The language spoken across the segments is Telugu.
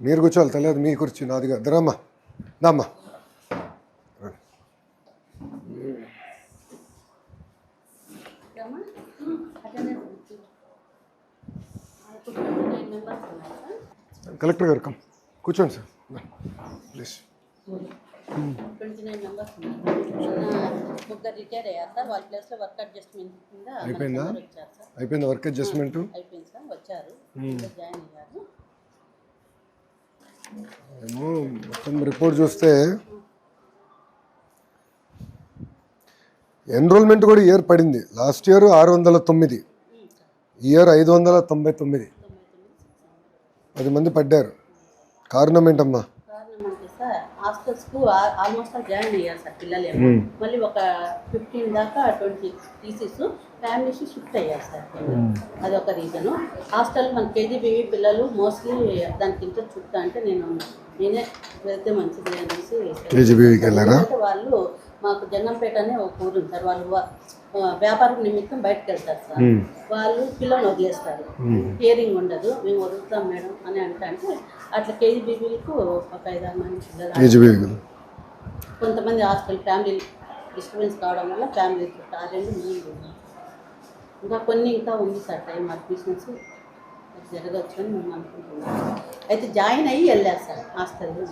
మీరు కూర్చోవాలి తెలియదు మీ కుర్చీ నాదిగా దరమ్మా దమ్మా కలెక్టర్ గారు కమ్ కూర్చోండి సార్ ప్లీజ్. 29 మెంబర్స్ ముగ్గురు రిటైర్ అయ్యారు సార్. వాళ్ళ ప్లేస్లో వర్క్ అడ్జస్ట్మెంట్ కింద అయిపోయిందా? వచ్చారు సార్. అయిపోయిందా వర్క్ అడ్జస్ట్మెంట్? అయిపోయింది సార్, వచ్చారు జాయిన్ అయ్యారు. ఏమో మొత్తం రిపోర్ట్ చూస్తే ఎన్రోల్మెంట్ కూడా ఇయర్ పడింది. లాస్ట్ ఇయర్ 609, ఇయర్ 599, 10 మంది పడ్డారు. కారణం ఏంటమ్మా? కారణం అంటే సార్ హాస్టల్స్కు ఆల్మోస్ట్ జాయిన్ అయ్యారు సార్ పిల్లలు. మళ్ళీ ఒక 15 దాకా 20 టీసీస్ ఫ్యామిలీస్ షిఫ్ట్ అయ్యారు సార్. అది ఒక రీజను. హాస్టల్ మన కేజీబీవీ పిల్లలు మోస్ట్లీ దానికి ఇంట్రెస్ట్ చుట్టా అంటే నేనే వెళ్తే మంచిది అనేసి కేజీబీవీకి వెళ్ళారా? వాళ్ళు మాకు జంగంపేట అనే ఒక ఊరు ఉంది సార్. వాళ్ళు వ్యాపారం నిమిత్తం బయటకు వెళ్తారు సార్. వాళ్ళు పిల్లల్ని వదిలేస్తారు, కేరింగ్ ఉండదు. మేము వదులుతాం మేడం అని అంటే అట్లా కేజీబీవీలకు ఒక 5-6 మంది పిల్లలు. కొంతమంది హాస్టల్ ఫ్యామిలీ డిస్టర్బెన్స్ కావడం వల్ల ఫ్యామిలీ ఆ రెండు మెయిన్. ఇంకా కొన్ని ఇంకా ఉంది సార్ టైం అడ్మిషన్స్ జరగచ్చు అని మేము అనుకుంటున్నాం. అయితే జాయిన్ అయ్యి వెళ్ళారు సార్ హాస్టల్లో.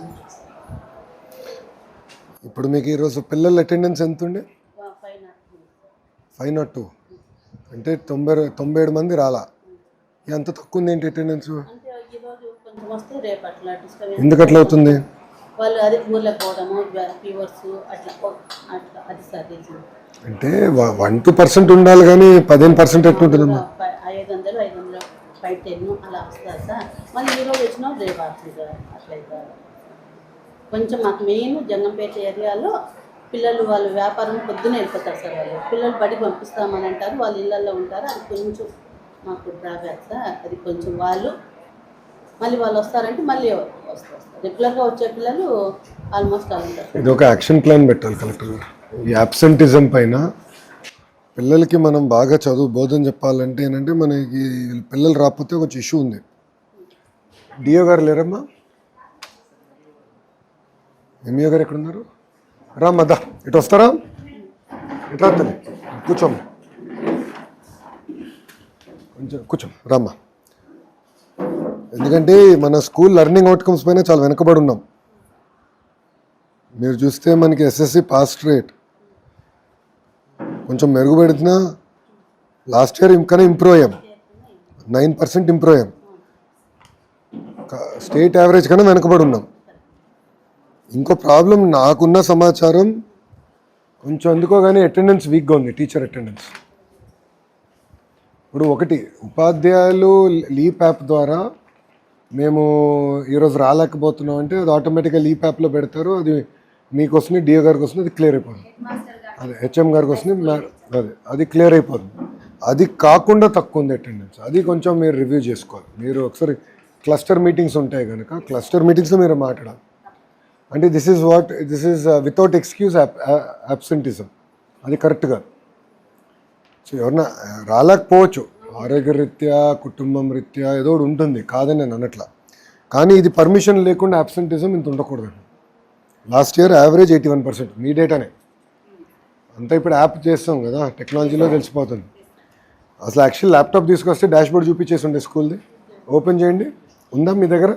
ఇప్పుడు మీకు ఈరోజు పిల్లల అటెండెన్స్ ఎంత ఉండే? 502 అంటే 97 మంది రాలా. ఎంత తక్కువ ఉంది ఏంటి అటెండెన్స్? ఎందుకు అట్లా అవుతుంది? వాళ్ళు అదే ఊర్లో పోవడము, ఫీవర్స్ అట్లా అది సార్ రీజన్. అంటే 1-2% ఉండాలి కానీ 15% ఎట్లుంటుందమ్మా? 500 510 అలా వస్తారు సార్. మళ్ళీ ఈరోజు వచ్చినా రేపు వస్తుంది సార్. అట్లయితే కొంచెం మాకు మెయిన్ జంగంపేట ఏరియాలో పిల్లలు వాళ్ళు వ్యాపారం పొద్దునే వెళ్ళిపోతారు సార్. వాళ్ళు పిల్లలు బడికి పంపిస్తామని అంటారు, వాళ్ళు ఇళ్ళల్లో ఉంటారు. అది కొంచెం మాకు డ్రాబ్యాక్ సార్. అది కొంచెం వాళ్ళు మళ్ళీ వస్తారంటే మళ్ళీ వస్తారు. రెగ్యులర్గా వచ్చే పిల్లలు ఆల్మోస్ట్ అలా ఉంటారు. ఇది ఒక యాక్షన్ ప్లాన్ పెట్టాలి కలెక్టర్ గారు. ఈ అబ్సెంటిజం పైన పిల్లలకి మనం బాగా చదువు బోధన చెప్పాలంటే ఏంటంటే మనకి పిల్లలు రాకపోతే కొంచెం ఇష్యూ ఉంది. డిఓ గారు లేరమ్మా? ఎంఈఓ గారు ఎక్కడున్నారు? రామ్మా ఇటు వస్తారా? ఇటు రాత్రి కూర్చోమ్మా, కొంచెం కూర్చోం రామ్మా. ఎందుకంటే మన స్కూల్ లెర్నింగ్ అవుట్కమ్స్ పైన చాలా వెనకబడి ఉన్నాం. మీరు చూస్తే మనకి ఎస్ఎస్సి పాస్ రేట్ కొంచెం మెరుగుపడుతున్నా లాస్ట్ ఇయర్ ఇంకనే ఇంప్రూవ్ అయ్యాం. 9% ఇంప్రూవ్ అయ్యాం. స్టేట్ యావరేజ్ కన్నా వెనకబడి ఉన్నాం. ఇంకో ప్రాబ్లం నాకున్న సమాచారం కొంచెం ఎందుకో కానీ అటెండెన్స్ వీక్గా ఉంది, టీచర్ అటెండెన్స్. ఇప్పుడు ఒకటి ఉపాధ్యాయులు లీప్ యాప్ ద్వారా మేము ఈరోజు రాలేకపోతున్నాం అంటే అది ఆటోమేటిక్గా లీప్ యాప్లో పెడతారు. అది మీకు వస్తుంది, డిఓ గారికి వస్తుంది, అది క్లియర్ అయిపోతుంది. అదే హెచ్ఎం గారికి వస్తుంది, అది క్లియర్ అయిపోతుంది. అది కాకుండా తక్కువ ఉంది అటెండెన్స్. అది కొంచెం మీరు రివ్యూ చేసుకోవాలి. మీరు ఒకసారి క్లస్టర్ మీటింగ్స్ ఉంటాయి కనుక క్లస్టర్ మీటింగ్స్లో మీరు మాట్లాడాలి. అంటే this is without excuse absenteeism. అది కరెక్ట్ కాదు. సో ఎవరన్నా రాలేకపోవచ్చు, ఆరోగ్య రీత్యా కుటుంబం రీత్యా ఏదో ఒకటి ఉంటుంది, కాదని నేను అనట్లా. కానీ ఇది పర్మిషన్ లేకుండా అబ్సెంటిజం ఇంత ఉండకూడదండి. Last year average 81%. మీ డేటానే అంతా ఇప్పుడు యాప్ చేస్తాం కదా, టెక్నాలజీలో తెలిసిపోతుంది. అసలు యాక్చువల్ ల్యాప్టాప్ తీసుకొస్తే డాష్బోర్డ్ చూపించేసి ఉండే స్కూల్ది. ఓపెన్ చేయండి, ఉందా మీ దగ్గర?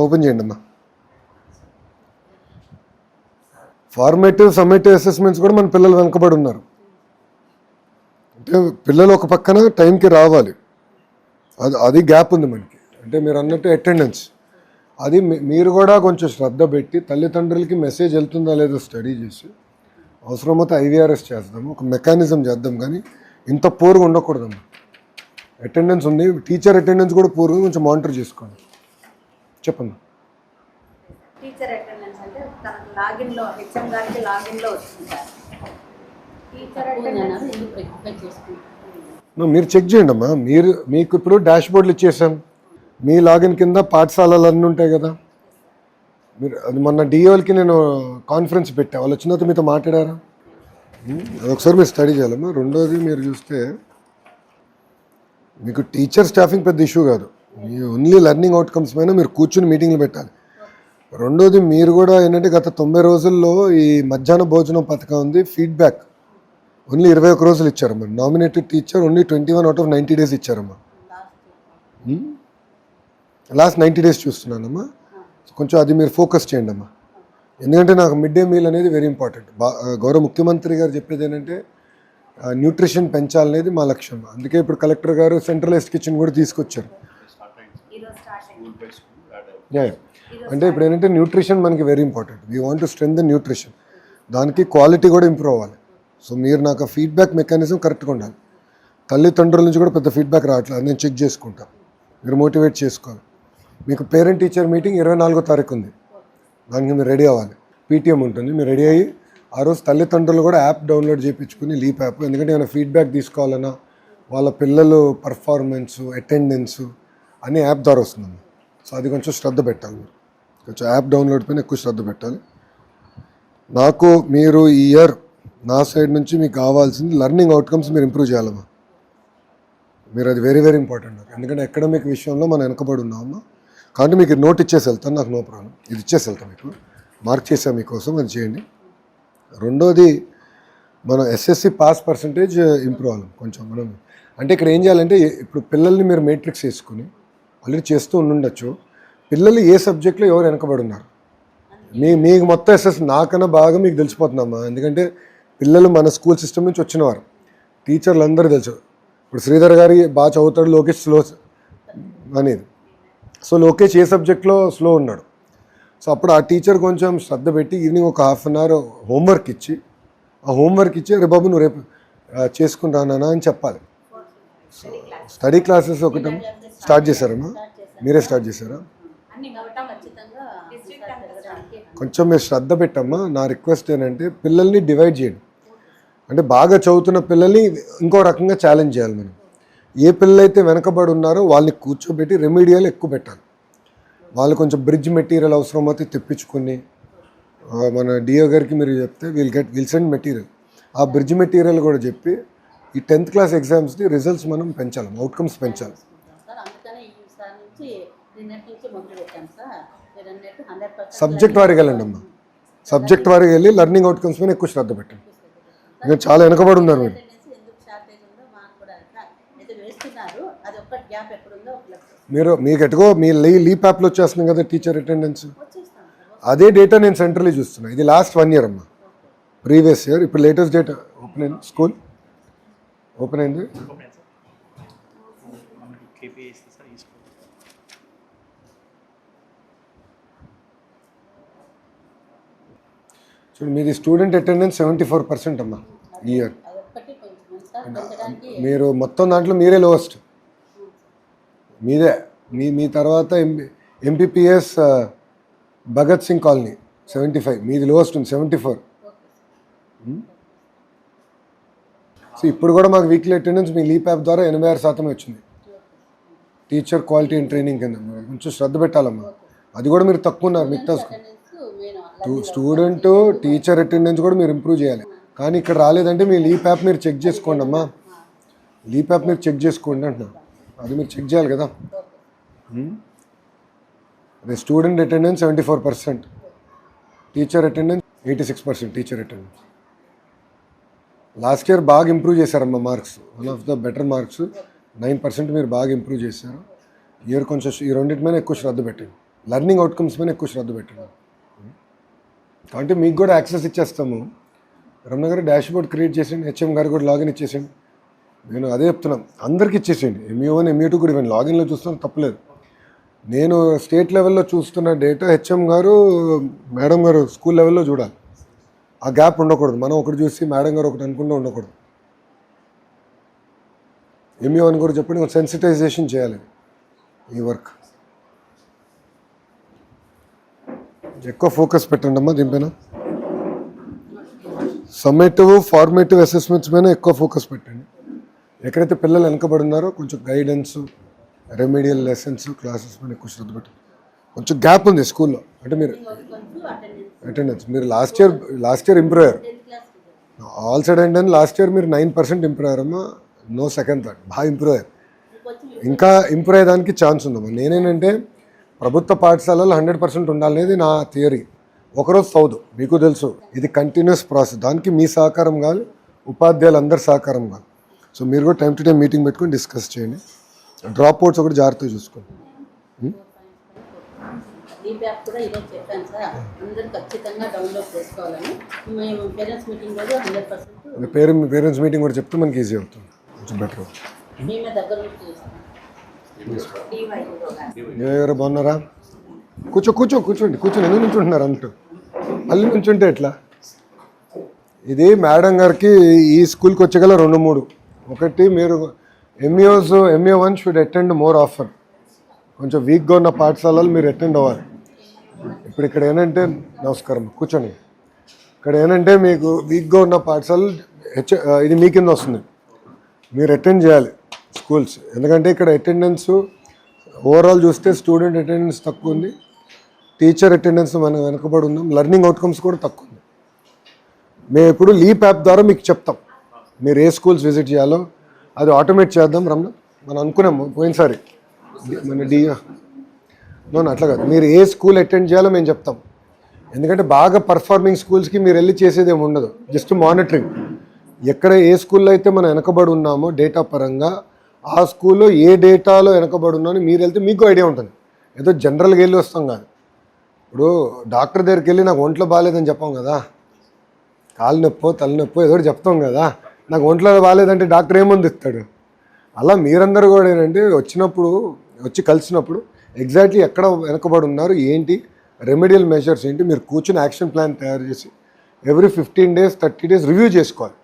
ఓపెన్ చేయండి అమ్మా. ఫార్మేటివ్ సమ్మేటివ్ అసెస్మెంట్స్ కూడా మన పిల్లలు వెనకబడి ఉన్నారు. అంటే పిల్లలు ఒక పక్కన టైంకి రావాలి, అది గ్యాప్ ఉంది మనకి. అంటే మీరు అన్నట్టు అటెండెన్స్ అది మీరు కూడా కొంచెం శ్రద్ధ పెట్టి తల్లిదండ్రులకి మెసేజ్ వెళ్తుందా లేదో స్టడీ చేసి అవసరమైతే ఐవీఆర్ఎస్ చేద్దాము, ఒక మెకానిజం చేద్దాం. కానీ ఇంత పూర్గా ఉండకూడదమ్మా. అటెండెన్స్ ఉంది, టీచర్ అటెండెన్స్ కూడా పూర్గా కొంచెం మానిటర్ చేసుకోండి. చెప్పండి. టీచర్ అటెండెన్స్ అంటే తనకు లాగిన్లో హెచ్ఎం గారికి లాగిన్లో వచ్చింది సార్. టీచర్ అటెండెన్స్ మీరు చెక్ చేయండి అమ్మా. మీకు ఇప్పుడు డాష్బోర్డ్లు ఇచ్చేసాం. మీ లాగిన్ కింద పాఠశాలలు అన్నీ ఉంటాయి కదా. మీరు అది మొన్న డిఓలకి నేను కాన్ఫరెన్స్ పెట్టా, వాళ్ళు వచ్చిన తర్వాత మీతో మాట్లాడారా? అది ఒకసారి మీరు స్టడీ చేయాలమ్మా. రెండోది మీరు చూస్తే మీకు టీచర్ స్టాఫింగ్ పెద్ద ఇష్యూ కాదు. మీ ఓన్లీ లెర్నింగ్ అవుట్కమ్స్ పైన మీరు కూర్చుని మీటింగ్లు పెట్టాలి. రెండోది మీరు కూడా ఏంటంటే గత 90 రోజుల్లో ఈ మధ్యాహ్న భోజనం పథకం ఉంది, ఫీడ్బ్యాక్ ఓన్లీ 21 రోజులు ఇచ్చారమ్మా. Nominated teacher only 21 out of 90 days ఇచ్చారమ్మా. లాస్ట్ 90 days చూస్తున్నానమ్మా. కొంచెం అది మీరు ఫోకస్ చేయండి అమ్మా. ఎందుకంటే నాకు మిడ్ డే మీల్ అనేది వెరీ ఇంపార్టెంట్. గౌరవ ముఖ్యమంత్రి గారు చెప్పేది ఏంటంటే న్యూట్రిషన్ పెంచాలనేది మా లక్ష్యం. అందుకే ఇప్పుడు కలెక్టర్ గారు సెంట్రలైజ్డ్ కిచెన్ కూడా తీసుకొచ్చారు. అంటే ఇప్పుడు ఏంటంటే న్యూట్రిషన్ మనకి very important. We want to strengthen nutrition. దానికి క్వాలిటీ కూడా ఇంప్రూవ్ అవ్వాలి. సో మీరు నాకు ఫీడ్బ్యాక్ మెకానిజం కరెక్ట్గా ఉండాలి. తల్లిదండ్రుల నుంచి కూడా పెద్ద ఫీడ్బ్యాక్ రావట్లేదు, నేను చెక్ చేసుకుంటాను. మీరు మోటివేట్ చేసుకోవాలి. మీకు పేరెంట్ టీచర్ మీటింగ్ 24వ తారీఖు ఉంది, దానికి మీరు రెడీ అవ్వాలి. పీటీఎం ఉంటుంది, మీరు రెడీ అయ్యి ఆ రోజు తల్లిదండ్రులు కూడా యాప్ డౌన్లోడ్ చేయించుకుని లీప్ యాప్, ఎందుకంటే ఏమైనా ఫీడ్బ్యాక్ తీసుకోవాలన్నా వాళ్ళ పిల్లలు పర్ఫార్మెన్సు అటెండెన్సు అన్నీ యాప్ ద్వారా వస్తుంది. సో అది కొంచెం శ్రద్ధ పెట్టాలి. మీరు కొంచెం యాప్ డౌన్లోడ్ పైన ఎక్కువ శ్రద్ధ పెట్టాలి. నాకు మీరు ఈ ఇయర్ నా సైడ్ నుంచి మీకు కావాల్సింది లెర్నింగ్ అవుట్కమ్స్ మీరు ఇంప్రూవ్ చేయాలమ్మా. మీరు అది వెరీ వెరీ ఇంపార్టెంట్ నాకు, ఎందుకంటే అకాడమిక్ విషయంలో మనం వెనకబడి ఉన్నామమ్మా. కాబట్టి మీకు నోట్ ఇచ్చేసి వెళ్తాను, నాకు నో ప్రాబ్లం. ఇది ఇచ్చేసి వెళ్తాను, మీకు మార్క్ చేసాను మీకోసం, అది చేయండి. రెండోది మనం ఎస్ఎస్సి పాస్ పర్సంటేజ్ ఇంప్రూవ్ అవ్వాలి కొంచెం. మనం అంటే ఇక్కడ ఏం చేయాలంటే ఇప్పుడు పిల్లల్ని మీరు మేట్రిక్స్ వేసుకుని ఆల్రెడీ చేస్తూ ఉండొచ్చు. పిల్లలు ఏ సబ్జెక్ట్లో ఎవరు వెనకబడి ఉన్నారు మీకు మొత్తం ఎస్ఎస్ నాకన్నా బాగా మీకు తెలిసిపోతుందమ్మా. ఎందుకంటే పిల్లలు మన స్కూల్ సిస్టమ్ నుంచి వచ్చినవారు, టీచర్లు అందరూ తెలుసు. ఇప్పుడు శ్రీధర్ గారి బాగా చదువుతాడు, లోకేష్ స్లో అనేది. సో లోకేష్ ఏ సబ్జెక్ట్లో స్లో ఉన్నాడు. సో అప్పుడు ఆ టీచర్ కొంచెం శ్రద్ధ పెట్టి ఈవినింగ్ ఒక హాఫ్ అన్ అవర్ హోంవర్క్ ఇచ్చి, ఆ హోంవర్క్ ఇచ్చి రే బాబు నువ్వు రేపు చేసుకుంటానా అని చెప్పాలి. సో స్టడీ క్లాసెస్ ఒకటి స్టార్ట్ చేశారమ్మా, మీరే స్టార్ట్ చేశారా? కొంచెం మీరు శ్రద్ధ పెట్టమ్మా. నా రిక్వెస్ట్ ఏంటంటే పిల్లల్ని డివైడ్ చేయండి. అంటే బాగా చదువుతున్న పిల్లల్ని ఇంకో రకంగా ఛాలెంజ్ చేయాలి మనం. ఏ పిల్లలైతే వెనకబడి ఉన్నారో వాళ్ళని కూర్చోబెట్టి రెమెడియల్ ఎక్కువ పెట్టాలి. వాళ్ళు కొంచెం బ్రిడ్జ్ మెటీరియల్ అవసరమైతే తెప్పించుకొని మన డిఓ గారికి మీరు చెప్తే విల్ సెండ్ మెటీరియల్. ఆ బ్రిడ్జ్ మెటీరియల్ కూడా చెప్పి ఈ 10th క్లాస్ ఎగ్జామ్స్ని రిజల్ట్స్ మనం పెంచాలి, అవుట్కమ్స్ పెంచాలి. సబ్జెక్ట్ వారికి వెళ్ళండి అమ్మా, సబ్జెక్ట్ వారికి వెళ్ళి లెర్నింగ్ అవుట్కమ్స్ మీద ఎక్కువ శ్రద్ధ పెట్టండి. ఇంకా చాలా వెనకబడి ఉన్నారు మీరు. మీకు ఎటుకో మీ లీప్ యాప్లో వచ్చేస్తున్నాం కదా టీచర్ అటెండెన్స్, అదే డేటా నేను సెంట్రల్లీ చూస్తున్నా. ఇది లాస్ట్ 1 year అమ్మా, ప్రీవియస్ ఇయర్. ఇప్పుడు లేటెస్ట్ డేటా ఓపెన్ అయింది, స్కూల్ ఓపెన్ అయింది. చూడండి మీది స్టూడెంట్ అటెండెన్స్ 74% అమ్మా ఈ ఇయర్. మీరు మొత్తం దాంట్లో మీరే లోవెస్ట్, మీదే. మీ తర్వాత ఎంపీపీఎస్ భగత్ సింగ్ కాలనీ 75, మీది లోవెస్ట్ ఉంది 74. సో ఇప్పుడు కూడా మాకు వీక్లీ అటెండెన్స్ మీ లీప్ యాప్ ద్వారా 86% వచ్చింది. టీచర్ క్వాలిటీ అండ్ ట్రైనింగ్ కింద కొంచెం శ్రద్ధ పెట్టాలమ్మా. అది కూడా మీరు తక్కువ ఉన్నారు మిగతా స్టూడెంట్ టీచర్ అటెండెన్స్ కూడా మీరు ఇంప్రూవ్ చేయాలి. కానీ ఇక్కడ రాలేదంటే మీ లీప్ యాప్ మీరు చెక్ చేసుకోండి అమ్మా. లీప్ యాప్ మీరు చెక్ చేసుకోండి అంటున్నా, అది మీరు చెక్ చేయాలి కదా. అదే student attendance 74%, teacher attendance 86%. Teacher attendance last year బాగా ఇంప్రూవ్ చేశారమ్మా marks, one of the better marks 9% మీరు బాగా ఇంప్రూవ్ చేశారు. ఇయర్ కొంచెం ఈ రెండింటి మీద ఎక్కువ శ్రద్ధ పెట్టండి, లెర్నింగ్ అవుట్కమ్స్ మీద ఎక్కువ శ్రద్ధ పెట్టండి. కాబట్టి మీకు కూడా యాక్సెస్ ఇచ్చేస్తాము. రమణ గారు డాష్ బోర్డ్ క్రియేట్ చేసేయండి, హెచ్ఎం గారు కూడా లాగిన్ ఇచ్చేసేయండి. నేను అదే చెప్తున్నాను, అందరికీ ఇచ్చేసేయండి. MU1 MU2 కూడా ఇవ్వండి, లాగిన్లో చూస్తాను తప్పలేదు. నేను స్టేట్ లెవెల్లో చూస్తున్న డేటా హెచ్ఎం గారు మేడం గారు స్కూల్ లెవెల్లో చూడాలి. ఆ గ్యాప్ ఉండకూడదు. మనం ఒకటి చూసి మేడం గారు ఒకటి అనుకుంటూ ఉండకూడదు. MU1 కూడా చెప్పండి, సెన్సిటైజేషన్ చేయాలి ఈ వర్క్. ఎక్కువ ఫోకస్ పెట్టండి అమ్మా దీనిపైన. సమ్మేటివ్ ఫార్మేటివ్ అసెస్మెంట్స్ పైన ఎక్కువ ఫోకస్ పెట్టండి. ఎక్కడైతే పిల్లలు వెనకబడి ఉన్నారో కొంచెం గైడెన్స్, రెమెడియల్ లెసన్స్, క్లాసెస్ పైన ఎక్కువ శ్రద్ధ పెట్టండి. కొంచెం గ్యాప్ ఉంది స్కూల్లో, అంటే మీరు అటెండెన్స్ మీరు లాస్ట్ ఇయర్ ఇంప్రూవ్ అయ్యారు. All side and last year మీరు 9% ఇంప్రూవ్ అయ్యారమ్మా. నో సెకండ్ థాట్, బాగా ఇంప్రూవ్ అయ్యారు. కోచింగ్ ఇంకా ఇంప్రూవ్ అయ్యేదానికి ఛాన్స్ ఉందమ్మా. నేనేంటంటే ప్రభుత్వ పాఠశాలలో 100% ఉండాలనేది నా థియరీ. ఒకరోజు సౌదు మీకు తెలుసు, ఇది కంటిన్యూస్ ప్రాసెస్. దానికి మీ సహకారం కాదు, ఉపాధ్యాయులు అందరి సహకారం కాదు. సో మీరు కూడా టైం టు టైం మీటింగ్ పెట్టుకొని డిస్కస్ చేయండి. డ్రాప్ అవుట్స్ ఒకటి జాగ్రత్తగా చూసుకోండి. లీప్ యాప్ కూడా ఈరోజు చెప్పాను సార్, అందరూ ఖచ్చితంగా డౌన్లోడ్ చేసుకోవాలని. మేము పేరెంట్స్ మీటింగ్ రోజు 100% మీ పేరెంట్స్ మీటింగ్ కూడా చెప్తే మనకి ఈజీ అవుతుంది, కొంచెం బెటర్. మేమే దగ్గర నుంచి చూస్తాం. ఎవరు బాగున్నారా? కూర్చోండి ఎందుకు నుంచుంటున్నారు అంటూ మళ్ళీ నుంచుంటే ఎట్లా? ఇది మేడం గారికి ఈ స్కూల్కి వచ్చేగల 2-3. ఒకటి, మీరు MA1 should attend more offer. కొంచెం వీక్గా ఉన్న పాఠశాలలు మీరు అటెండ్ అవ్వాలి. ఇప్పుడు ఇక్కడ ఏంటంటే, నమస్కారం, కూర్చోండి. ఇక్కడ ఏంటంటే మీకు వీక్గా ఉన్న పాఠశాలలు ఇది మీ కింద వస్తుంది, మీరు అటెండ్ చేయాలి స్కూల్స్. ఎందుకంటే ఇక్కడ అటెండెన్స్ ఓవరాల్ చూస్తే స్టూడెంట్ అటెండెన్స్ తక్కువ ఉంది, టీచర్ అటెండెన్స్ మనం వెనకబడి ఉన్నాం, లెర్నింగ్ అవుట్కమ్స్ కూడా తక్కువ ఉంది. మేము ఇప్పుడు లీప్ యాప్ ద్వారా మీకు చెప్తాం మీరు ఏ స్కూల్స్ విజిట్ చేయాలో. అది ఆటోమేట్ చేద్దాం రమణ, మనం అనుకున్నాము పోయినసారి మన అట్లా కాదు, మీరు ఏ స్కూల్ అటెండ్ చేయాలో మేము చెప్తాం. ఎందుకంటే బాగా పర్ఫార్మింగ్ స్కూల్స్కి మీరు వెళ్ళి చేసేది ఏమి ఉండదు, జస్ట్ మానిటరింగ్. ఎక్కడ ఏ స్కూల్లో అయితే మనం వెనకబడి ఉన్నామో డేటా పరంగా, ఆ స్కూల్లో ఏ డేటాలో వెనకబడి ఉన్నామో మీరు వెళ్తే మీకు ఐడియా ఉంటుంది. ఏదో జనరల్గా వెళ్ళి వస్తాం కాదు. ఇప్పుడు డాక్టర్ దగ్గరికి వెళ్ళి నాకు ఒంట్లో బాగాలేదని చెప్పాం కదా, కాలు నొప్పో తలనొప్పో ఏదో చెప్తాం కదా, నాకు ఒంట్లో బాగాలేదంటే డాక్టర్ ఏముంది ఇస్తాడు. అలా మీరందరూ కూడా ఏంటంటే వచ్చి కలిసినప్పుడు ఎగ్జాక్ట్లీ ఎక్కడ వెనకబడి ఉన్నారు, ఏంటి రెమెడియల్ మెజర్స్ ఏంటి, మీరు కూర్చుని యాక్షన్ ప్లాన్ తయారు చేసి ఎవ్రీ 15 days 30 days రివ్యూ చేసుకోవాలి.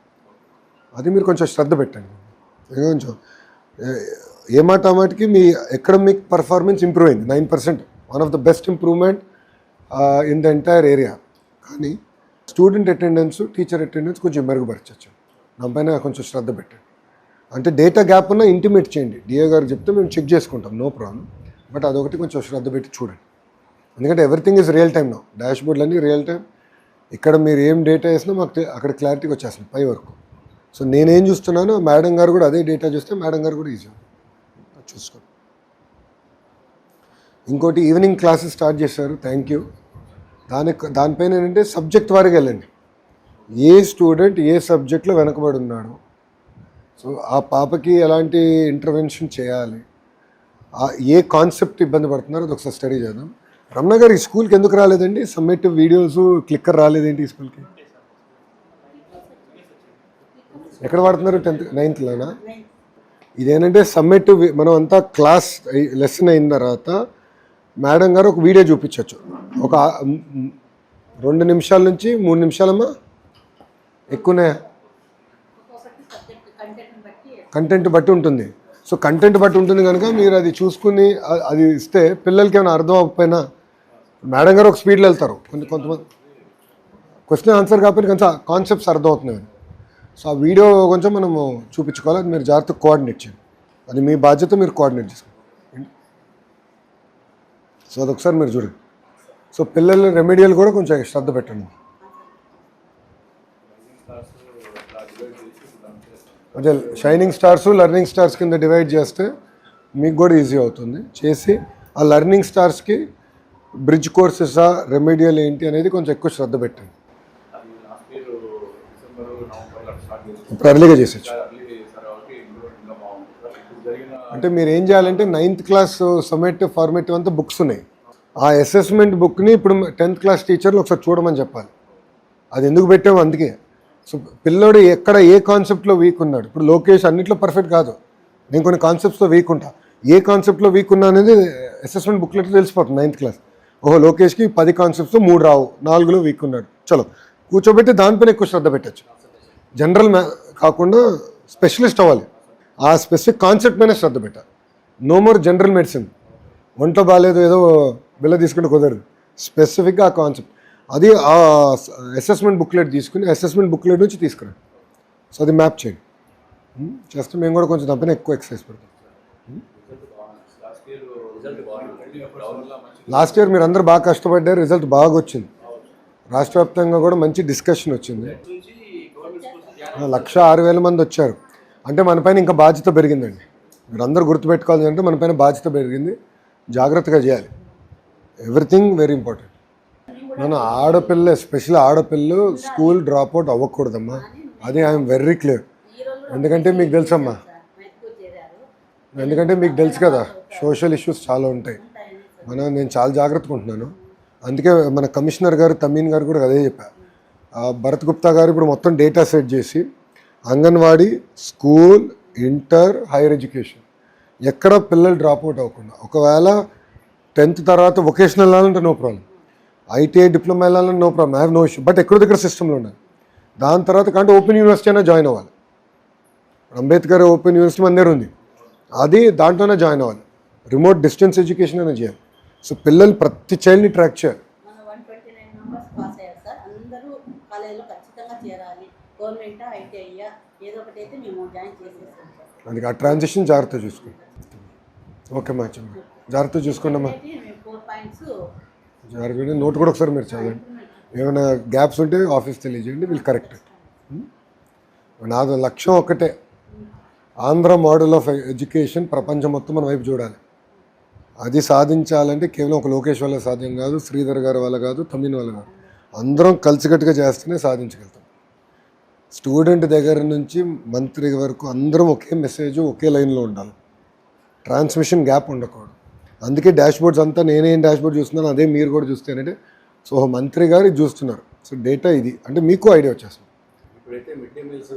అది మీరు కొంచెం శ్రద్ధ పెట్టండి. కొంచెం ఏమాటకి మీ ఎకడమిక్ పర్ఫార్మెన్స్ ఇంప్రూవ్ అయింది 9%, one of the best improvement in the entire area. కానీ స్టూడెంట్ అటెండెన్స్, టీచర్ అటెండెన్స్ కొంచెం మెరుగుపరచచ్చు. దానిపైన కొంచెం శ్రద్ధ పెట్టండి. అంటే డేటా గ్యాప్ ఉన్న ఇంటిమేట్ చేయండి, డిఏ గారు చెప్తే మేము చెక్ చేసుకుంటాం, నో ప్రాబ్లం. బట్ అదొకటి కొంచెం శ్రద్ధ పెట్టి చూడండి. ఎందుకంటే everything is real time no, dash బోర్డ్లన్నీ రియల్ టైం. ఇక్కడ మీరు ఏం డేటా వేసినా మాకు అక్కడ క్లారిటీగా వచ్చేస్తుంది పై వరకు. సో నేనేం చూస్తున్నానో మేడం గారు కూడా అదే డేటా చూస్తే మేడం గారు కూడా ఈజీ చూసుకోండి. ఇంకోటి, ఈవినింగ్ క్లాసెస్ స్టార్ట్ చేశారు, థ్యాంక్ యూ. దానిపైన ఏంటంటే సబ్జెక్ట్ వారికి వెళ్ళండి, ఏ స్టూడెంట్ ఏ సబ్జెక్ట్లో వెనకబడి ఉన్నాడు, సో ఆ పాపకి ఎలాంటి ఇంటర్వెన్షన్ చేయాలి, ఏ కాన్సెప్ట్ ఇబ్బంది పడుతున్నారో అది ఒకసారి స్టడీ చేద్దాం. రమణ గారు ఈ స్కూల్కి ఎందుకు రాలేదండి? సమ్మేటివ్ వీడియోస్ క్లిక్కర్ రాలేదేంటి ఈ స్కూల్కి? ఎక్కడ వాడుతున్నారు? 10th 9thలోనా? ఇదేంటంటే సమ్మేటివ్, మనం అంతా క్లాస్ లెసన్ అయిన తర్వాత మేడం గారు ఒక వీడియో చూపించవచ్చు, ఒక 2 నిమిషాల నుంచి 3 నిమిషాలమ్మా, ఎక్కువనే కంటెంట్ బట్టి ఉంటుంది. సో కంటెంట్ బట్టి ఉంటుంది కనుక మీరు అది చూసుకుని అది ఇస్తే పిల్లలకి ఏమైనా అర్థం అవ్వకపోయినా మేడం గారు ఒక స్పీడ్లో వెళ్తారు. కొంతమంది క్వశ్చన్ ఆన్సర్ కాకపోతే కొంచెం కాన్సెప్ట్స్ అర్థం అవుతున్నాయి. సో ఆ వీడియో కొంచెం మనము చూపించుకోవాలి, అది మీరు జాగ్రత్తగా కోఆర్డినేట్ చేయండి, అది మీ బాధ్యత, మీరు కోఆర్డినేట్ చేసుకోండి. సో అదొకసారి మీరు చూడండి. సో పిల్లలు రెమెడియల్ కూడా కొంచెం శ్రద్ధ పెట్టండి. అదే షైనింగ్ స్టార్స్, లెర్నింగ్ స్టార్స్ కింద డివైడ్ చేస్తే మీకు కూడా ఈజీ అవుతుంది. చేసి ఆ లెర్నింగ్ స్టార్స్కి బ్రిడ్జ్ కోర్సెసా రెమెడియల్ ఏంటి అనేది కొంచెం ఎక్కువ శ్రద్ధ పెట్టండి. ఇప్పుడు అర్లీగా చేసేచ్చు. అంటే మీరు ఏం చేయాలంటే 9th క్లాస్ సమ్మేటివ్ ఫార్మేటివ్ అంతా బుక్స్ ఉన్నాయి, ఆ అసెస్మెంట్ బుక్ని ఇప్పుడు 10th క్లాస్ టీచర్లు ఒకసారి చూడమని చెప్పాలి. అది ఎందుకు పెట్టాము అందుకే. సో పిల్లోడు ఎక్కడ ఏ కాన్సెప్ట్లో వీక్ ఉన్నాడు, ఇప్పుడు లోకేష్ అన్నింటిలో పర్ఫెక్ట్ కాదు, నేను కొన్ని కాన్సెప్ట్స్లో వీక్ ఉంటా, ఏ కాన్సెప్ట్లో వీక్ ఉన్నా అనేది అసెస్మెంట్ బుక్లెట్లో తెలిసిపోతుంది 9th క్లాస్. ఓహో లోకేష్కి 10 కాన్సెప్ట్స్లో 3 రావు, 4లో వీక్ ఉన్నాడు, చలో కూర్చోబెట్టి దానిపైన ఎక్కువ శ్రద్ధ పెట్టచ్చు. జనరల్ కాకుండా స్పెషలిస్ట్ అవ్వాలి, ఆ స్పెసిఫిక్ కాన్సెప్ట్ పైన శ్రద్ధ పెట్టాలి. నో మోర్ జనరల్ మెడిసిన్, ఒంట్లో బాగాలేదు ఏదో బిల్ల తీసుకుంటే కుదరదు, స్పెసిఫిక్గా ఆ కాన్సెప్ట్ అది ఆ అసెస్మెంట్ బుక్లెట్ తీసుకుని అసెస్మెంట్ బుక్లెట్ నుంచి తీసుకురండి. సో అది మ్యాప్ చేయండి, చేస్తే మేము కూడా కొంచెం దానిపైన ఎక్కువ ఎక్సర్సైజ్ పెడతాం. లాస్ట్ ఇయర్ మీరు అందరూ బాగా కష్టపడ్డారు, రిజల్ట్ బాగా వచ్చింది, రాష్ట్ర వ్యాప్తంగా కూడా మంచి డిస్కషన్ వచ్చింది. 106,000 మంది వచ్చారు, అంటే మన పైన ఇంకా బాధ్యత పెరిగిందండి. మీరు అందరూ గుర్తుపెట్టుకోవాలి అంటే మన పైన బాధ్యత పెరిగింది, జాగ్రత్తగా చేయాలి. Everything very important. మన ఆడపిల్ల, ఎస్పెషల్లీ ఆడపిల్లలు స్కూల్ డ్రాప్ అవుట్ అవ్వకూడదమ్మా. అది ఐఎమ్ వెరీ క్లియర్. ఎందుకంటే మీకు తెలుసమ్మా, ఎందుకంటే మీకు తెలుసు కదా సోషల్ ఇష్యూస్ చాలా ఉంటాయి. నేను చాలా జాగ్రత్తగా ఉంటున్నాను. అందుకే మన కమిషనర్ గారు తమీన్ గారు కూడా అదే చెప్పారు. భరత్ గుప్తా గారు ఇప్పుడు మొత్తం డేటా సెట్ చేసి anganwadi, school, inter, higher education ఎక్కడ పిల్లలు డ్రాప్ అవుట్ అవ్వకుండా, ఒకవేళ 10th తర్వాత వొకేషనల్ వెళ్ళాలంటే నో ప్రాబ్లం, ఐటీఐ డిప్లొమా వెళ్ళాలంటే no problem, I have no issue. But ఎక్కడో దగ్గర సిస్టంలో ఉండాలి. దాని తర్వాత కంటే ఓపెన్ యూనివర్సిటీ అయినా జాయిన్ అవ్వాలి. అంబేద్కర్ ఓపెన్ యూనివర్సిటీ మన దగ్గర ఉంది, అది దాంట్లోనే జాయిన్ అవ్వాలి. రిమోట్ డిస్టెన్స్ ఎడ్యుకేషన్ అయినా చేయాలి. సో పిల్లలు ప్రతి చైల్డ్ని ట్రాక్ చేయాలి. మన 129 మెంబర్స్ పాస్ అయ్యారు సార్. అందరూ కాలేజీలో ఖచ్చితంగా చేరాలి. గవర్నమెంట్ ఐటీఐ ఏదో ఒకటి అయితే మేము జాయిన్ చేసేస్తాం సార్. అందుకే ఆ ట్రాన్సిషన్ జాగ్రత్త చూసుకోండి. ఓకే మ్యాచ్ జాగ్రత్త చూసుకోండి అమ్మా. 4 పాయింట్స్ జాగ్రత్త నోట్ కూడా ఒకసారి మీరు చదవండి. ఏమైనా గ్యాప్స్ ఉంటే ఆఫీస్ తెలియజేయండి, వీళ్ళు కరెక్ట్. నాది లక్ష్యం ఒక్కటే, ఆంధ్ర మోడల్ ఆఫ్ ఎడ్యుకేషన్ ప్రపంచం మొత్తం మన వైపు చూడాలి. అది సాధించాలంటే కేవలం ఒక లోకేష్ వల్ల సాధ్యం కాదు, శ్రీధర్ గారి వల్ల కాదు, తమిళ వల్ల కాదు. అందరం కలిసికట్టుగా చేస్తేనే సాధించగలుగుతాం. స్టూడెంట్ దగ్గర నుంచి మంత్రి వరకు అందరం ఒకే మెసేజ్, ఒకే లైన్లో ఉండాలి. ట్రాన్స్మిషన్ గ్యాప్ ఉండకూడదు. అందుకే డాష్ బోర్డ్స్ అంతా నేనేం డాష్ బోర్డ్ చూస్తున్నాను అదే మీరు కూడా చూస్తేనంటే, సో మంత్రి గారు ఇది చూస్తున్నారు. సో డేటా ఇది అంటే మీకు ఐడియా వచ్చేస్తుంది. ఇప్పుడైతే మిడ్ డే మీల్స్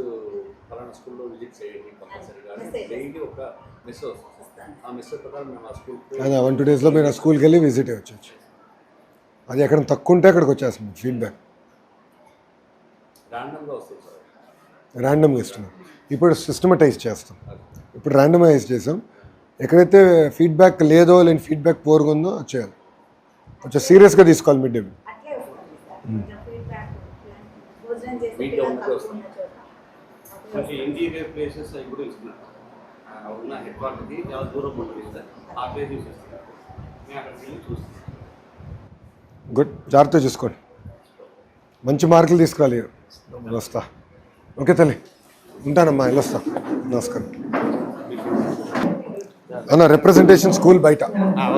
ఫలానా స్కూల్లో విజిట్ చేయండి కంపల్సరీగా, డైలీ ఒక మెస్ వస్తుంది. ఆ మెస్ ప్రకారం మేము ఆ స్కూల్కి అదే 1-2 డేస్లో మీరు ఆ స్కూల్కి వెళ్ళి విజిట్ వచ్చేచ్చు. అది ఎక్కడ తక్కువ ఉంటే అక్కడికి వచ్చేస్తుంది ఫీడ్బ్యాక్. ర్యాండమ్గా వస్తుంది సార్, ర్యాండమ్గా ఇస్తున్నాం. ఇప్పుడు సిస్టమటైజ్ చేస్తాం. ఇప్పుడు ర్యాండమైజ్ చేసాం. ఎక్కడైతే ఫీడ్బ్యాక్ లేదో, లేని ఫీడ్బ్యాక్ పోరుగా ఉందో అది చేయాలి. కొంచెం సీరియస్గా తీసుకోవాలి మిడ్ డే మీల్. అట్లే వస్తుంది సార్ ఫీడ్బ్యాక్. భోజనం చేసే మీట్ పిల్లలు అవుట్ తక్కువ వస్తుంది. ఉన్న చోట కొంచెం ఇంటీరియర్ ప్లేసెస్ అవి కూడా ఇస్తున్నారు. ఉన్న హెడ్ క్వార్టర్కి చాలా దూరం ఉంటుంది సార్, ఆ ప్లేస్ చూసేస్తున్నారు. మేము అక్కడికి వెళ్ళి చూస్తాం. గుడ్, జాగ్రత్త చూసుకోండి. మంచి మార్కులు తీసుకురాలి. వస్తా. ఓకే తల్లి, ఉంటానమ్మా, వెళ్ళొస్తా. నమస్కారం అన్న. రిప్రజెంటేషన్ స్కూల్ బయట,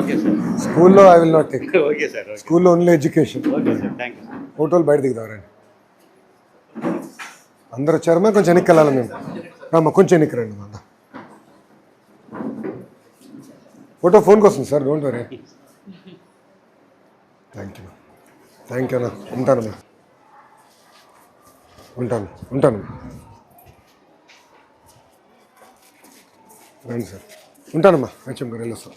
ఓకే సార్. స్కూల్లో I will not take. Okay sir. స్కూల్లో only education. Okay sir, thank you sir. ఫోటోలు బయట దిగుతారండి. అందరూ వచ్చారమ్మా, కొంచెం వెనక్కి వెళ్ళాలి మేము. రామ్మా, కొంచెం వెనక్కి రండి అమ్మా. ఫోటో ఫోన్కి వస్తుంది sir, don't worry. Thank you అన్న. ఉంటానమ్మా, ఉంటాను. రండి సార్, ఉంటానమ్మా. హెచ్ఎం గారు వెళ్ళొస్తాం.